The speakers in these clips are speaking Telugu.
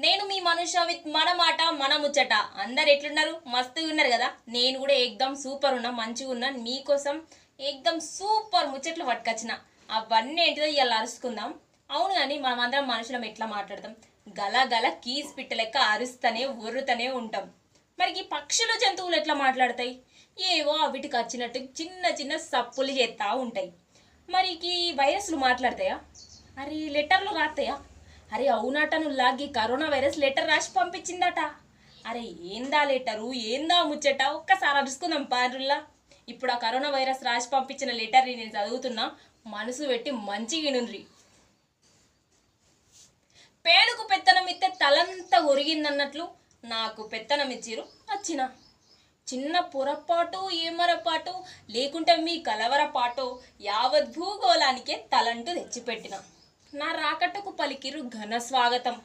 నేను మీ మనుష విత్ మన మాట మన ముచ్చట. అందరు ఎట్లున్నారు? మస్తుగా ఉన్నారు కదా. నేను కూడా ఏకదం సూపర్ ఉన్నా, మంచిగా ఉన్నా. మీకోసం ఏకదం సూపర్ ముచ్చట్లు పట్టుకొచ్చిన. అవన్నీ ఏంటిదో ఇవాళ అరుచుకుందాం. అవును, కానీ మనమందరం మనుషులం ఎట్లా మాట్లాడతాం? గల గల కీస్ పిట్ట లెక్క అరుస్తూనే ఒర్రుతూనే ఉంటాం. మరి ఈ పక్షులు జంతువులు ఎట్లా మాట్లాడతాయి? ఏవో వీటికి వచ్చినట్టు చిన్న చిన్న సప్పులు చేస్తూ ఉంటాయి. మరి ఈ వైరస్లు మాట్లాడతాయా? అరే లెటర్లు రాస్తాయా? అరే అవునట, నువ్వు లాగి కరోనా వైరస్ లెటర్ రాసి పంపించిందట. అరే ఏందా లెటరు, ఏందా ముచ్చట, ఒక్కసారి అరుచుకుందాం పారుల్లా. ఇప్పుడు ఆ కరోనా వైరస్ రాసి పంపించిన లెటర్ నేను చదువుతున్నా, మనసు పెట్టి మంచిగా వినుండ్రి. పేనుకు పెత్తనం ఇస్తే తలంతా ఒరిగిందన్నట్లు నాకు పెత్తనం ఇచ్చిరు వచ్చిన. చిన్న పొరపాటు ఏమరపాటు లేకుంటే మీ కలవరపాటు యావత్ భూగోళానికే తలంటూ తెచ్చిపెట్టిన. నా రాకటకు పలికిరు ఘన స్వాగతం.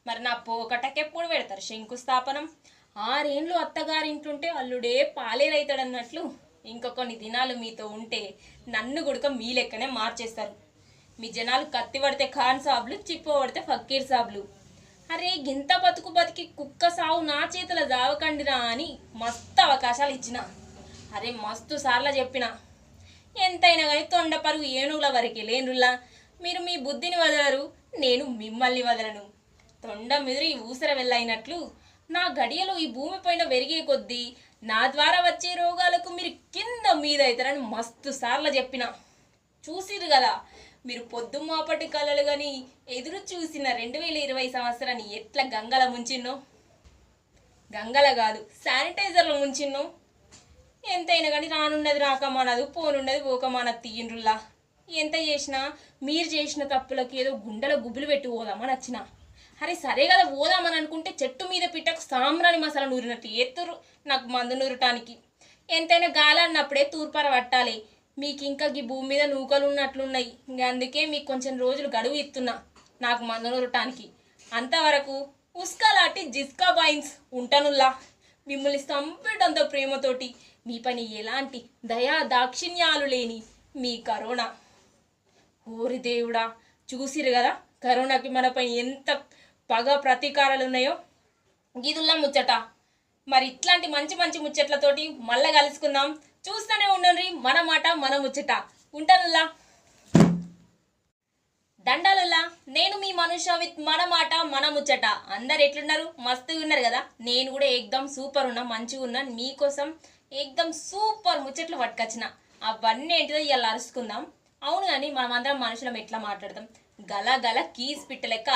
మరి నా పోకటకెప్పుడు పెడతారు శంకుస్థాపనం? 6 ఏండ్లు అత్తగారింటుంటే అల్లుడే పాలేరైతాడన్నట్లు ఇంక కొన్ని దినాలు మీతో ఉంటే నన్ను గుడక మీ లెక్కనే మార్చేస్తారు. మీ జనాలు కత్తి పడితే ఖాన్ సాబ్లు, చిప్ప పడితే ఫకీర్ సాబ్లు. అరే గింత బతుకు బతికి కుక్క సావు నా చేతుల జావకండిరా అని మస్తు అవకాశాలు ఇచ్చిన. అరే మస్తు సార్లు చెప్పిన, ఎంతైనా కానీ తొండ పరుగు ఏనుగుల వరకే లేనుల్లా. మీరు మీ బుద్ధిని వదలరు, నేను మిమ్మల్ని వదలను. తొండ మిదిరి ఊసర వెళ్ళైనట్లు నా గడియలు ఈ భూమిపైన పెరిగే కొద్దీ నా ద్వారా వచ్చే రోగాలకు మీరు కింద మీద అవుతారని మస్తు సార్లు చెప్పిన. చూసిరు కదా మీరు పొద్దుమాపటి కళలు కానీ ఎదురు చూసిన 2020 సంవత్సరాన్ని ఎట్లా గంగల ముంచిన్నో. గంగల కాదు, శానిటైజర్లో ముంచిన్నో. ఎంతైనా కానీ రానున్నది రాకమానదు, పోనున్నది పోకమానది తీయండ్రుల్లా. ఎంత చేసినా మీరు చేసిన తప్పులకు ఏదో గుండెల గుబులు పెట్టి పోదామని వచ్చిన. అరే సరే కదా పోదామని అనుకుంటే చెట్టు మీద పిట్టకు సాంబ్రాణి మసాలా నూరినట్టు ఎత్తురు నాకు మందు నూరటానికి. ఎంతైనా గాలన్నప్పుడే తూర్పార పట్టాలి. మీకు ఇంకా ఈ భూమి మీద నూకలు ఉన్నట్లున్నాయి. ఇంకా అందుకే మీకు కొంచెం రోజులు గడువు ఇస్తున్నా నాకు మందు నూరటానికి. అంతవరకు ఉస్కాలాంటి జిస్కా బాయిన్స్ ఉంటానుల్లా. మిమ్మల్ని చంపేటంత ప్రేమతోటి మీ పని ఎలాంటి దయా దాక్షిణ్యాలు లేని మీ కరోనా. ఓరి దేవుడా, చూసిరు కదా కరోనాకి మనపై ఎంత పగ ప్రతీకారాలు ఉన్నాయో. గిదుల్లా ముచ్చట. మరి ఇట్లాంటి మంచి మంచి ముచ్చట్లతోటి మళ్ళా కలుసుకుందాం. చూస్తూనే ఉండండి మన మాట మన ముచ్చట. ఉంటానుల్లా. దండాలుల్లా. నేను మీ మనుష విత్ మన మాట మన ముచ్చట. అందరు ఎట్లున్నారు? మస్తుగా ఉన్నారు కదా. నేను కూడా ఏకదం సూపర్ ఉన్నా, మంచిగా ఉన్నా. మీకోసం ఏకదం సూపర్ ముచ్చట్లు పట్టుకొచ్చిన. అవన్నీ ఏంటిదో ఇవాళ అరుచుకుందాం. అవును, కానీ మనమందరం మనుషులం ఎట్లా మాట్లాడతాం? గల గల కీస్ పిట్ట లెక్క